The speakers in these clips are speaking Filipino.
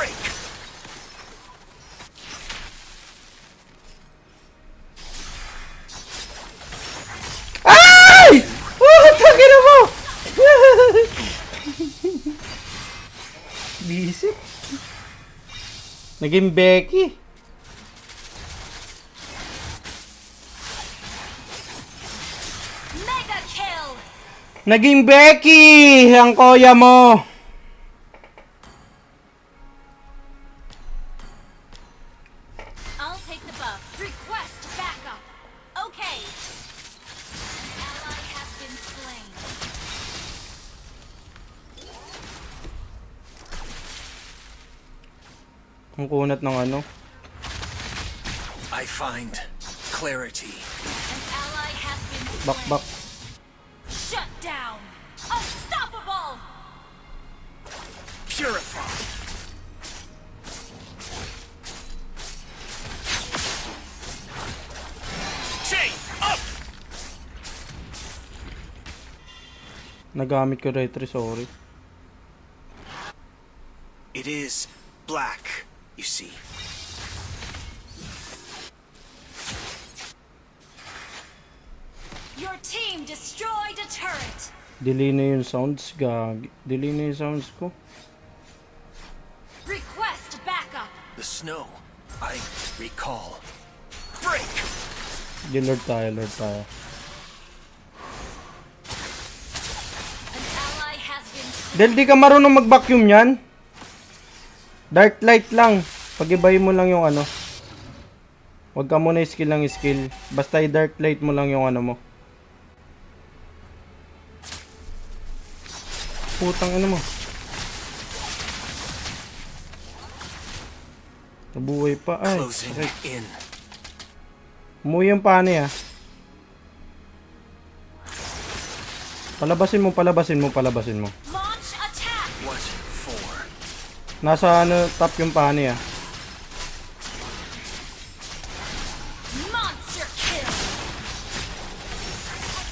Break! Ay! Oh, tangina mo! Bisip. Naging Becky. Mega kill. Naging Becky! Ang koya mo. I'll take the buff. Request backup. Okay. An ally has been slain. Ang kunat ng ano. I find clarity. An ally has been slain. Bak. Shut down. Unstoppable. Purify. Chain up! Nagamit ko retry, sorry. It is black, you see. Your team destroyed a turret. Delay na yung sounds, gag. Delay na yung sounds ko. Request backup. The snow. I recall. Break! Di Lord tayo, Lord tayo. An ally has been slain. Del, di ka marunong mag-vacuum yan? Dark light lang. Pag-ibahin mo lang yung ano. Huwag ka muna skill ng skill. Basta i-dark light mo lang yung ano mo. Putang ano mo. Nabuhay pa. Ay, Closing sakit. in. Umuwi yung pane ah. Palabasin mo. Launch attack. What for? Nasa ano, top yung pane ah. Monster kill.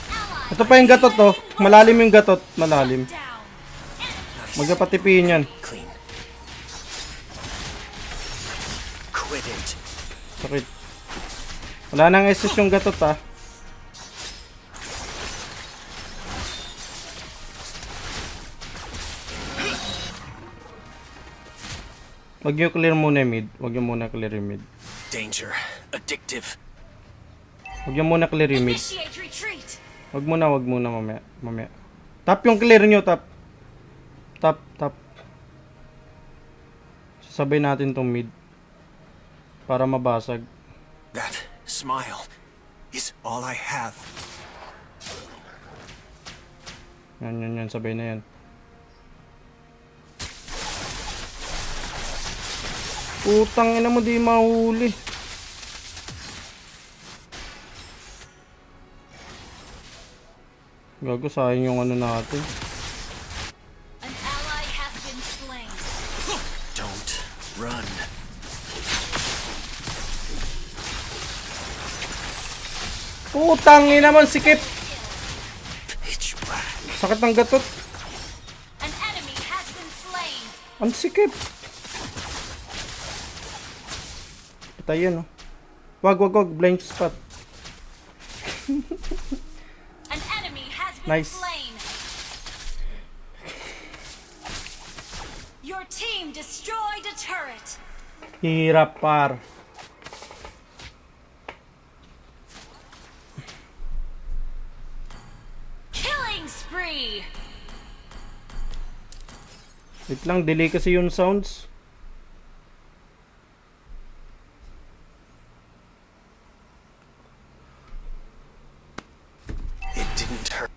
Ally Ito pa yung gatot oh. Malalim yung gatot. Malalim. down. Magkapatipiin yan. Clean. Quit it. Sakit. Wala nang SS yung gatot ah. Wag nyo clear muna yung mid. Wag nyo muna clear yung mid. Danger. Addictive. Wag nyo muna clear yung mid. Initiate retreat. Wag muna mamaya. Tap yung clear nyo, tap. Tap. Sasabay natin tong mid. Para mabasag. That smile is all I have. Yan. Sabay na yan. Putang ina mo, di mahuli. Gago, sayang yung ano natin. An ally has been slain. Don't run. Putang ina mo, sikip. Pitch black. Sakit ng gatot. An enemy has been slain. Ang sikip. Patay yan, oh. Wag. Blind spot. An enemy has been Nice. slain. Your team destroyed a turret. Hirap, par. Killing spree. Wait lang, delay kasi yung sounds. It didn't hurt.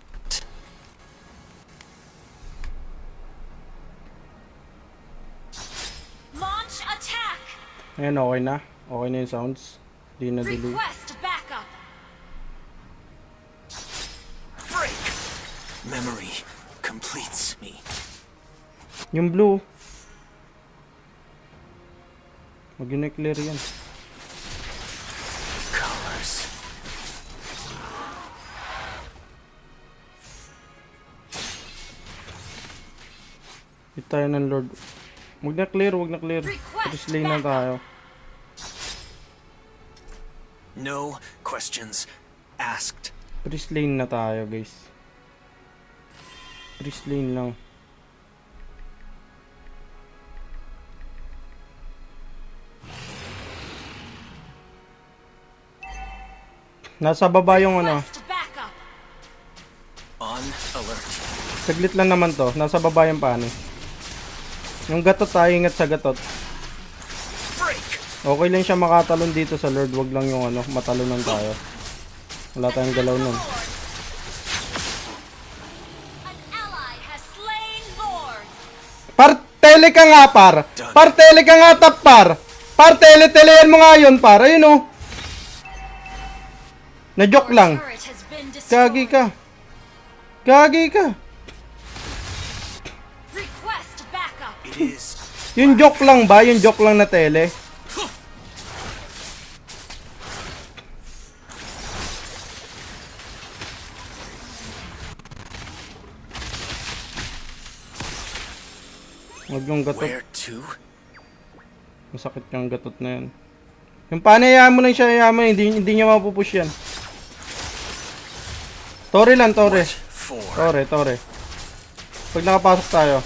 Launch attack. Ayan, okay na. Okay na yung sounds. Di na delay. Request backup. Break. Memory completes me. Yung blue. Huwag yun na-clear yan. Colors. Hit tayo ng Lord. Huwag na clear, huwag na clear. First lane na tayo. No questions asked. First lane na tayo, guys. First lane lang. Nasa baba yung ano. Request backup. On alert. Saglit lang naman to. Nasa baba yung paano. Yung gatot tayo, ingat sa gatot. Break. Okay lang siya makatalon dito sa Lord. Wag lang yung ano, matalunan tayo. Wala tayong galaw nun. An ally has slain Lord. Tele ka nga, par! Tele ka nga, tap, par! Telehan mo nga yun, par! Ayun, oh! Na-joke lang. Turret has been Gagi destroyed. ka. Gagi ka. Request backup. It is. Yung joke lang ba? Yung joke lang na tele? Huwag yung gatot. Where to? Masakit yung gatot na yan. Yung panayaan mo lang siya, hayaan mo, hindi niya mapupush yan. Tore lang, tore. For. Tore. Pag nakapasok tayo.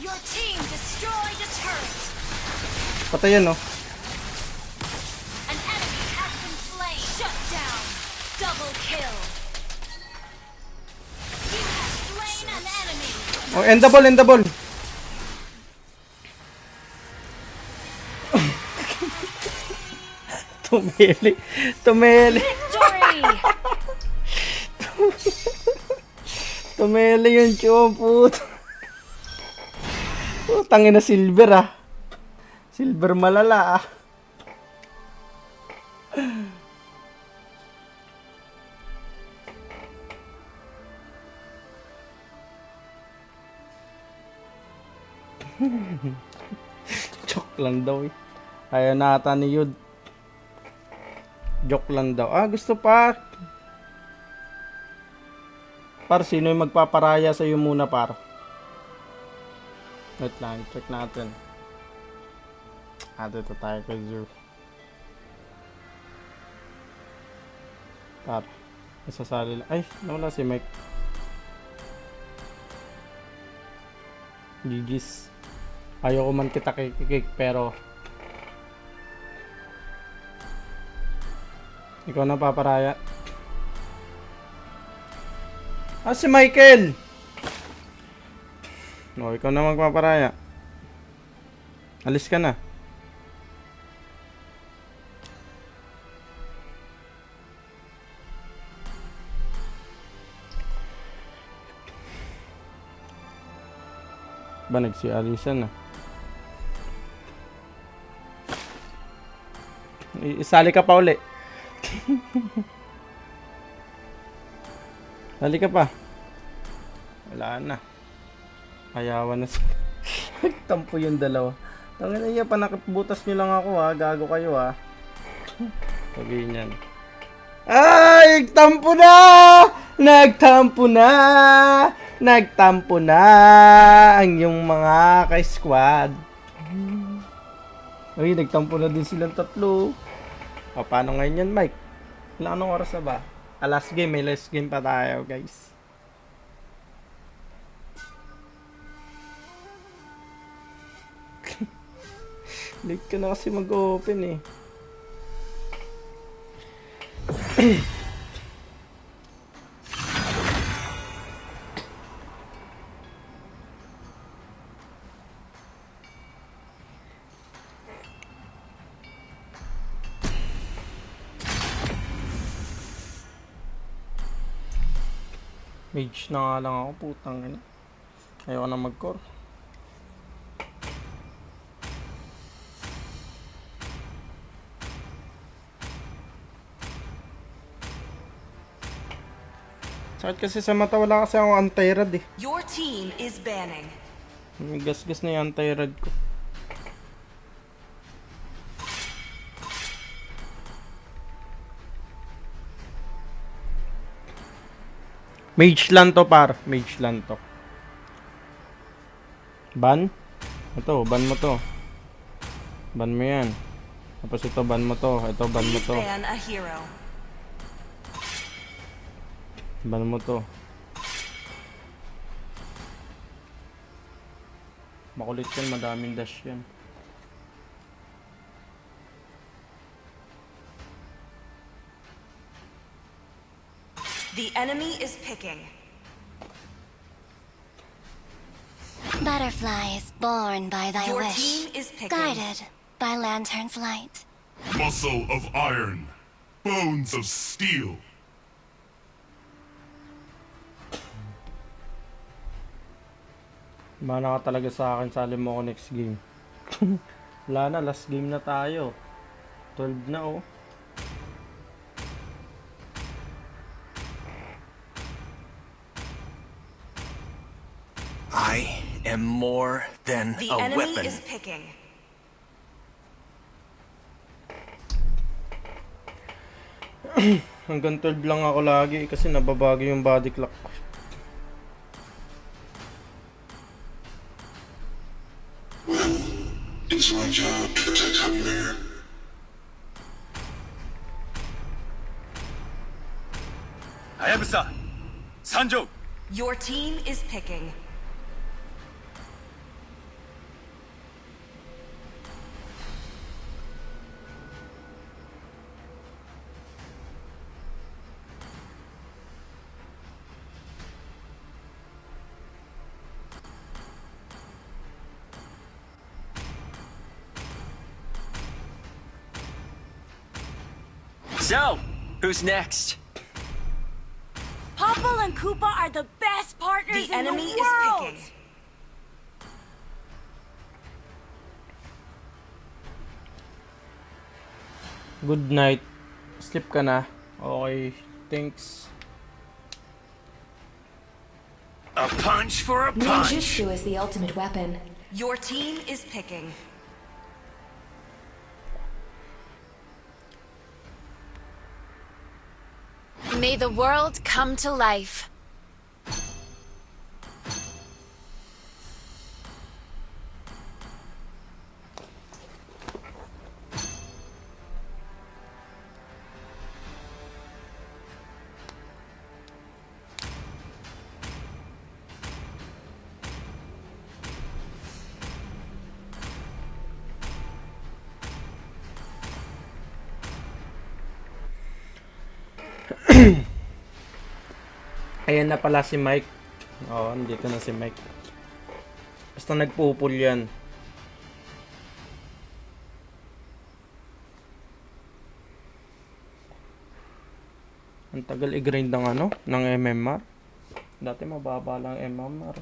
Your team destroyed a turret. Patay yan, no? An enemy has been slain. Shut down. Double kill. You have slain an enemy. Oh, endable. Tumeli. Victory. Tumeli yung chum, puto. Putangin na silver, ah. Silver malala, ah. Joke lang daw, eh. Ayaw na ata ni Yud. Joke lang daw. Ah, gusto pa. Par, sino yung magpaparaya sa iyo muna, par? Wait lang, check natin. Dito tayo kay Zur. Par, nasasali lang. Ay, nawala si Mike. GG's. Ayoko man kita kikik, pero ikaw na paparaya. Ah, si Michael! No, ikaw na magpaparaya. Alis ka na. Ba, nagsialisan na. Isali ka pa uli. Dali ka pa. Wala na. Ayawan na sila. Tampo yung dalawa. Tangina niya, panakatbutas nyo lang ako, ha. Gago kayo, ha. Sabihin yan. Ay! Nagtampo na! Nagtampo na! Nagtampo na ang yung mga ka-squad. Ay, nagtampo na din silang tatlo. O, paano ngayon yan, Mike? Anong oras na ba? Last game, may last game pa tayo, guys. Late ka na kasi mag-open, eh. Mage na nga lang ako, putang ina. Ayoko na mag-core. Sakit kasi sa mata, wala kasi akong anti-rad, eh. Your team is banning. May gas-gas na yung anti-rad ko. Mage lang to, par. Mage lang to. Ban? Ito, ban mo to. Ban mo yan. Tapos ito, ban mo to. Ito, ban mo Please to. ban a hero. Ban mo to. Makulit yan, madaming dash yan. The enemy is picking. Butterflies born by thy Your wish, team is picking. guided by lantern's light. Muscle of iron, bones of steel. Mana ka talaga sa akin, sali mo ako next game. Wala na, last game na tayo. 12 na oh. I am more than The a enemy weapon. is picking. Hanggang 12 lang ako lagi kasi nababago yung body clock. It's my job to protect Javier. Hayabusa, Sanjo. Your team is picking. So, who's next? Popple and Koopa are the best partners The in the enemy is world! picking. Good night. Sleep ka na. Okay, thanks. A punch for a punch. Ninjutsu is the ultimate weapon. Your team is picking. May the world come to life. Ayan na pala si Mike. Oo, nandito na si Mike. Basta nagpupul yan. Ang tagal i-grind ng ano? Ng MMR. Dati mababa lang MMR.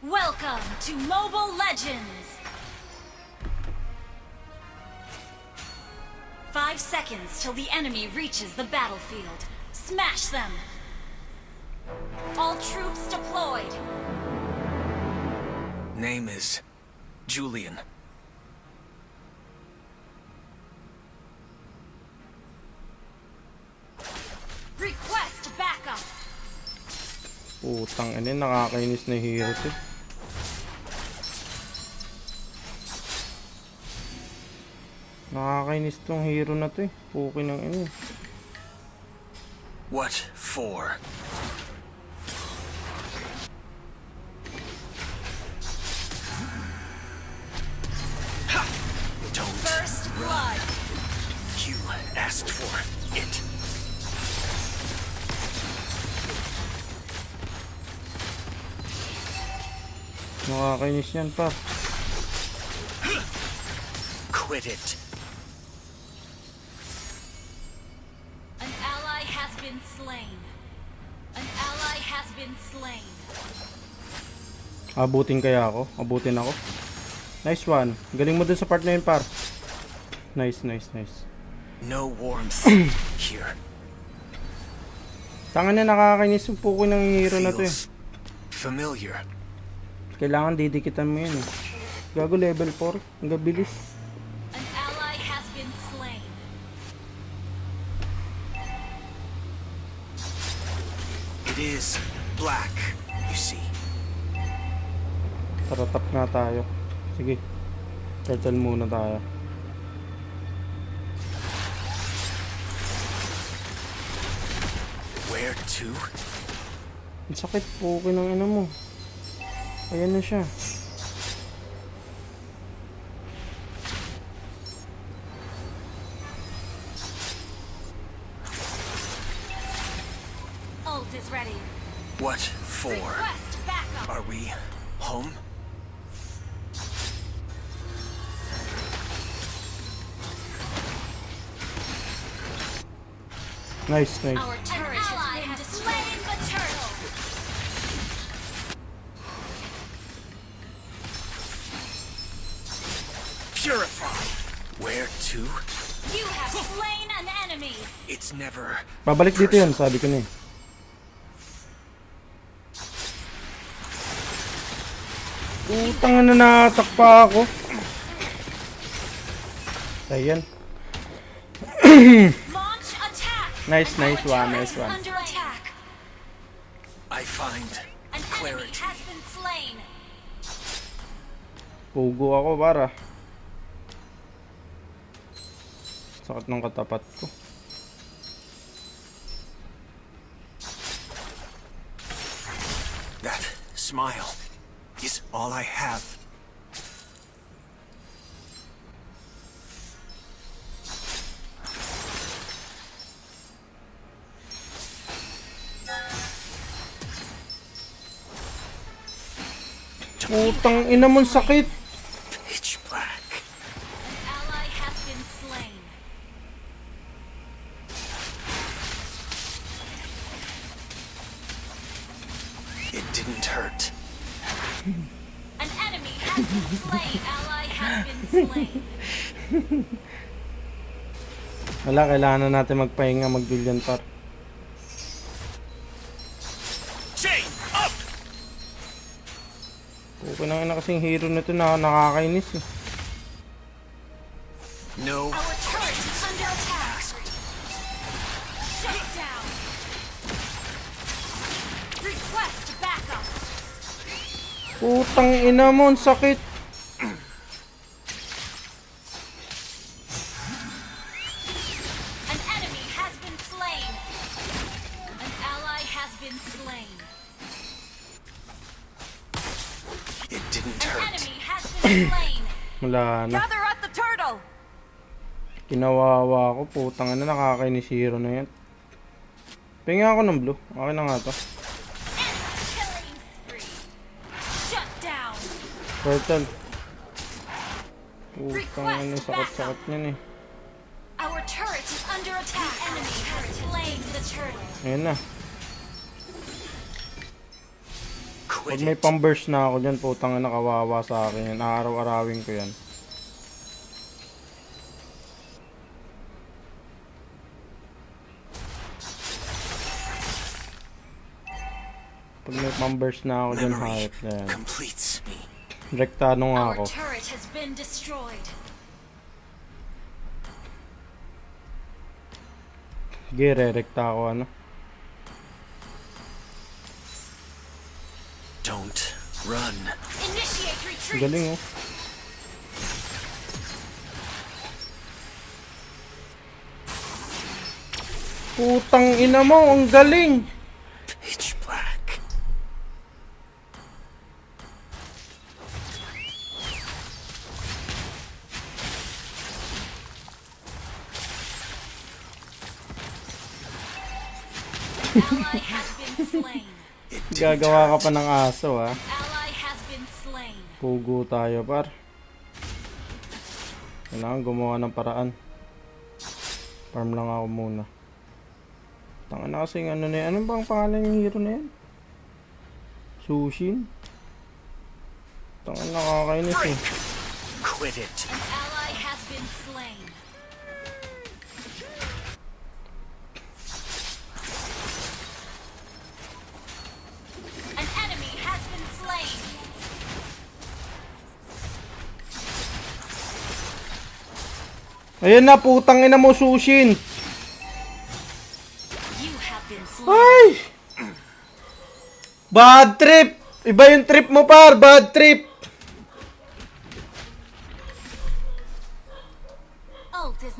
Welcome to Mobile Legends! 5 seconds till the enemy reaches the battlefield. Smash them! All troops deployed! Name is Julian. Request backup! Putang ina, nakakainis na hero to. Nakakainis tong hero na to eh. Puki ng ina eh. What for? Ha! Don't. First blood! You asked for it. Nakakainis yan pa. Quit it. An ally has been slain. An ally has been slain. Abutin kaya ako? Abutin ako? Nice one. Galing mo dun sa part na yun, par. Nice, nice, nice. No warmth here. Tangan na, nakakainis yung puki ng hero na to eh. Feels familiar. Kailangan didikitan mo yun eh. Gago level 4. Ang gabilis. An ally has been slain. It is black, you see. Tara, tap nga tayo. Sige. Turtle muna tayo. Where to? Ang sakit po ng ina mo. Ayan na siya. Ult is ready. What for? Request backup. Are we home? Nice, nice. Our turret ally has slain the turtle. Purify. Where to? You have slain an enemy. It's never. Babalik dito yan, sabi ko na eh. Utang na natakpa ako. Ayan. Launch attack. Nice, An nice our one, turret nice is one. Under attack. I find An enemy clarity. has been slain. Pugo ako para. Sakit ng katapat ko. That smile is all I have. Utang ina mong sakit. Pitch black. An ally has been slain. It didn't hurt. An enemy has been slain. Ally has been slain. Wala, kailangan na natin magpahinga, mag-billion par. Chain up. Okay na nga kasing hero na ito na nakakainis eh. No. Our turret is under attack. Shut down. Request backup. Utang ina mo, ang sakit. An enemy has been slain. An ally has been slain. It didn't An hurt. enemy has been slain. Wala na. Gather at the turtle! Kinawawa ko, putang ina, nakakainis si hero na yan. Pinga ako ng blue. Okay na nga to. Enemy killing spree. Shut down. Turtle. Putang ina, sakit-sakit niyan eh. Our turret is under attack. Enemy has slain the turtle. Ayan na. Pag Quit may it. pang-burst na ako dyan, putang ina, kawawa sa akin yan. Aaraw-arawin ko yan. Pag may pang-burst na ako dyan, Memory hayop na yan. completes me. Rektado nga Our ako. turret has been destroyed. Sige, re-rekta ako ano. Don't run. Initiate Ang retreat. galing oh. Putang ina mo, ang galing! Pitch black. Ally has been slain. It didn't Gagawa ka hurt. pa ng aso ah. Ally has been slain. Pugo tayo par. Kailangan gumawa ng paraan. Farm lang ako muna. Tanga na kasing ano na yan. Ano bang pangalan ng hero na yan? Sushin? Tanga na, nakakainis eh. Quit it. An ally has been slain. An enemy has been slain. Ayan na, putang ina mo, Sushin! You have been slain. Ay! Bad trip! Iba yung trip mo par, bad trip!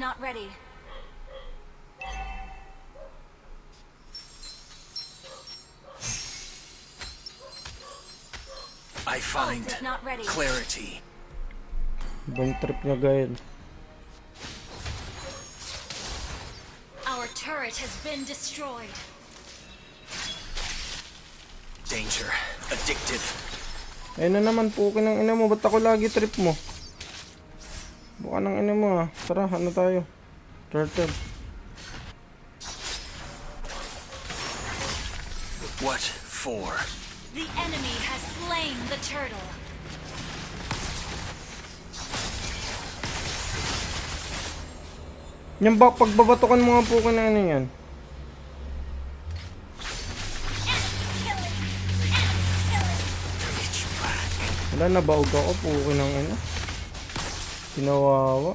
not ready. I find Ult is not ready. clarity. Ibang trip niya gayon. Our turret has been destroyed. Danger. Addictive. Ayun na naman, pukin ng ina mo. Ba't ako lagi trip mo? Buka ng ina mo ah. Tara, ano tayo? Turtle. What for? The enemy has slain the turtle. Yan ba, pagbabatukan mo nga pukin ng ano yan. Pitch black. Wala, nabaog ako, pukin ng ina. Pinawawa.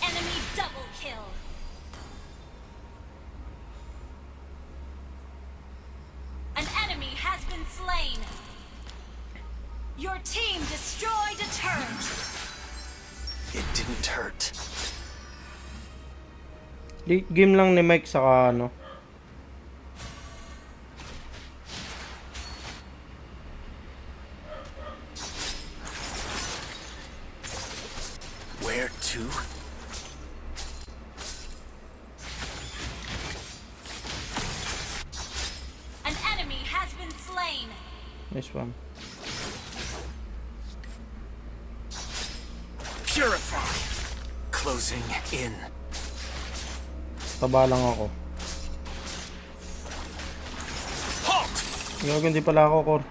Enemy double kill. An enemy has been slain. Your team destroyed a turret. It didn't hurt. Late game lang ni Mike saka ano. Where to? An enemy has been slain. Nice one. Purify. Closing in. Taba lang ako. Halt! Gago, hindi pala ako, Cor.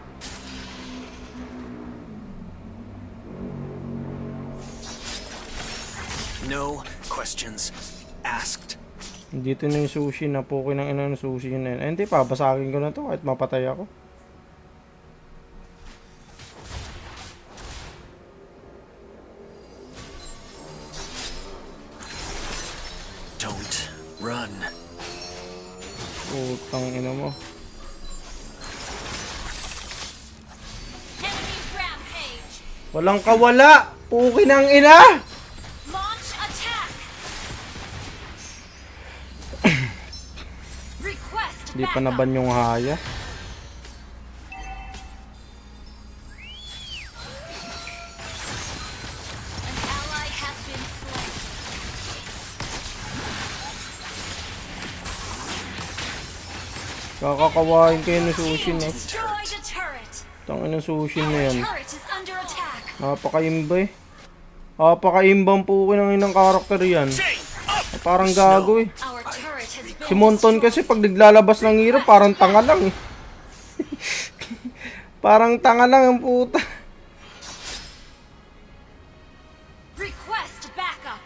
No questions asked. Dito na yung sushi na pukin ng ina ng sushi na yun. Eh, hindi pa, basagin ko na to kahit mapatay ako. Don't run. Putang ina mo. Enemy rampage. Walang kawala! Pukin ng ina! Launch attack. Request Hindi pa backup. naban yung haya. An ally has been slain. Kakakawain kayo ng Team sushi na. destroyed a turret. Tangin ng sushi na Our yan. turret is under attack. Napakaimba eh. Napakaimbang pukin ng inang karakter yan. Parang gago eh. Our turret has been Si Monton destroyed. kasi pag naglalabas ng hero, parang tanga lang eh. Parang tanga lang ang puta. Request backup.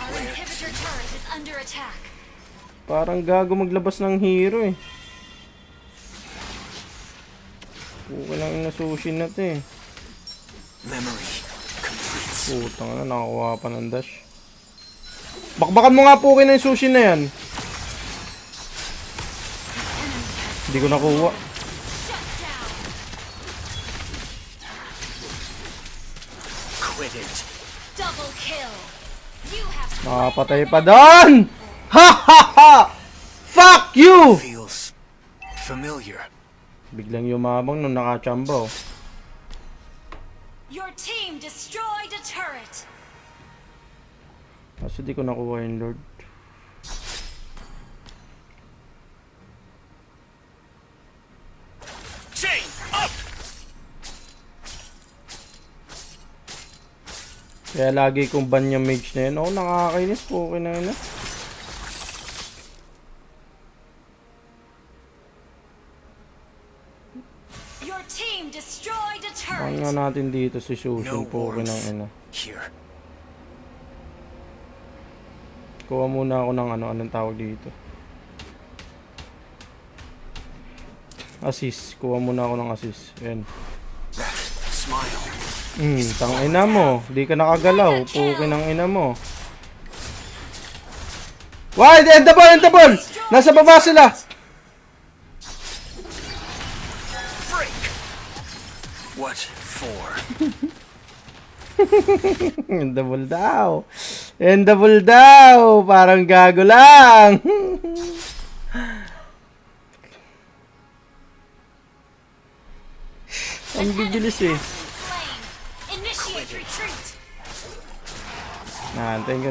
Our inhibitor turret is under attack. Parang gago maglabas ng hero eh. Pukin ng ina sushi na to eh. Memory completes. Putang na, nakakuha pa ng dash. Bakbakan mo nga pukin ng sushi na yan. Hindi ko nakuha. Shut down. Quit it. Double kill. You have slain Nakapatay an pa enemy. doon! Ha ha ha! Fuck you! Feels familiar. Biglang yumabang nung nakachamba oh. Your team destroyed a turret. Kasi di ko nakuha yung Lord. Chain up! Kaya lagi kong ban yung mage na yun. Oh, nakakainis po. Okay na yun ah. Your team destroyed a Ano nga turret. natin dito si No Shushin po. Okay ng warmth ina. here. Kuha muna ako ng ano. Anong tawag dito? Assist. Kuha muna ako ng assist. Ayan. That smile. Tang ina mo. Di ka nakagalaw. Pukin ng ina mo. Why? End the ball! End the ball! Nasa baba sila! Break. What for? Endable daw. Endable daw. Parang gago lang. Ang bibilis eh. Slain. Initiate retreat.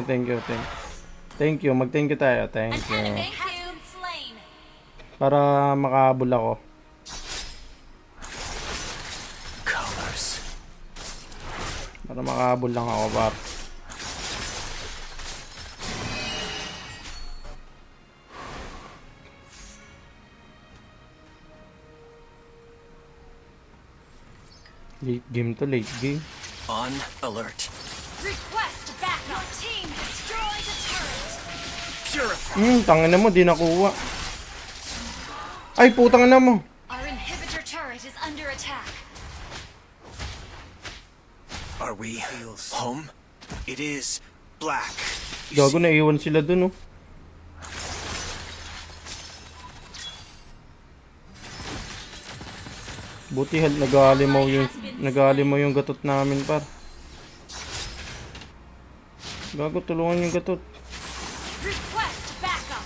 Thank you. Thank you. Mag-thank you tayo. An Thank you. enemy has been slain. Para makahabol ako. Colors. Para makahabol lang ako, par. Late game to late game. On alert. Request backup. Your team destroyed a turret. Purify. Tangina mo, di nakuha. Ay, putang ina mo. Our inhibitor turret is under attack. Are we home? It is black. You Gago, see, naiwan sila dun, oh. Buti nag-aalimaw yung gatot namin, par. Gago, tulungan yung gatot. Request backup.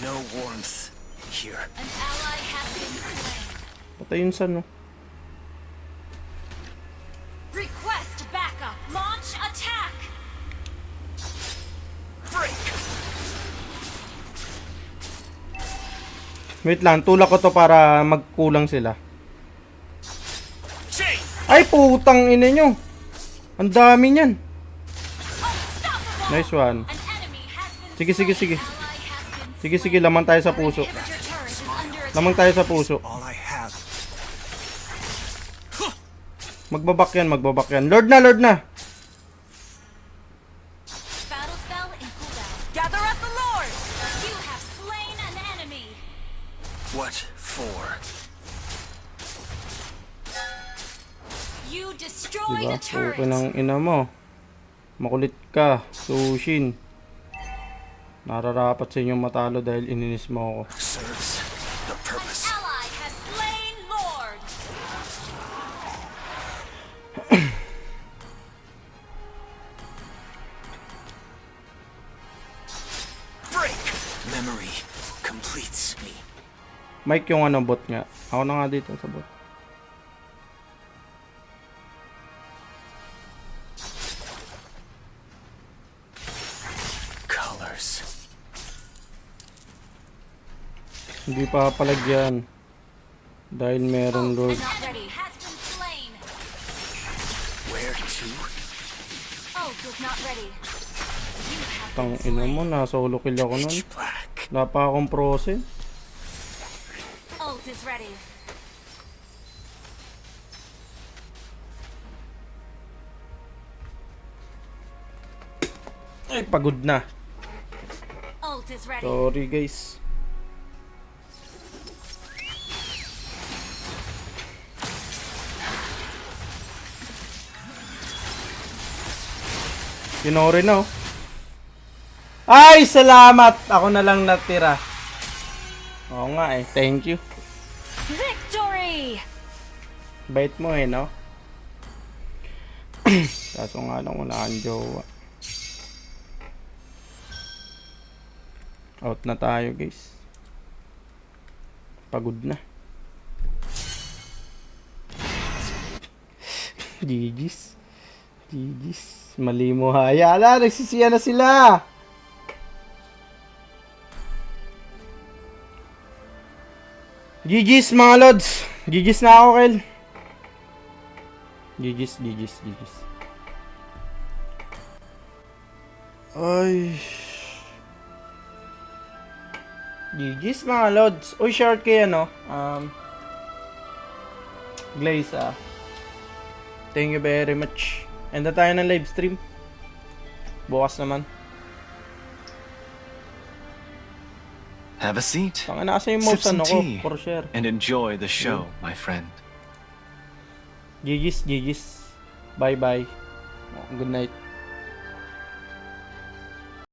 no warmth here. An ally has been slain. Patay yun sa, no. Request backup. Launch attack. Break. Wait lang, tulak ko to para magkulang sila. Chain. Ay, putang ina nyo. Ang dami niyan. Unstoppable. Nice one. An enemy has been Sige, sige, sige. slain. Ally has been Sige, sige, laman tayo sa puso. Inhibitor turret is under attack. Laman tayo sa puso. All I have. Magbabak yan. Lord na. Battle spell in cooldown. Gather up the Lord! You have slain an enemy. What for? You destroyed Diba? a turret. Okay ng ina mo. Makulit ka, Sushin. Nararapat sa inyong matalo dahil ininis mo ako. Serves the An purpose. ally has slain Lord. Break. Memory completes me. Mike yung ano bot nga. Ako na nga dito sa bot. Colors. Hindi pa palagyan. Dahil meron Lord. An enemy has been slain. Where to? Ult is not ready. You have Tang been ina slain. mo, nasa ulo kill ako nun. Pitch black. Wala pa akong prose. Ult is ready. Ay, pagod na. Ult is ready. Sorry guys. Kinori na, oh. Ay, salamat! Ako na lang natira. Oo nga eh. Thank you. Victory! Bait mo eh, no? Kaso nga lang wala kang jowa. Out na tayo, guys. Pagod na. GG's. Mali mo hayala. Nagsisiya na sila. GG's mga lods. GG's na ako, Kel. GG's. Ay. GG's mga lods. Uy, short kay ano. Glaze Thank you very much. Enda tayo ng live stream. Bukas naman. Have a seat. Tanga na kasi yung Sip mouse some ano ko. tea. For share. And enjoy the show, my friend. GG's. Bye bye. Good night.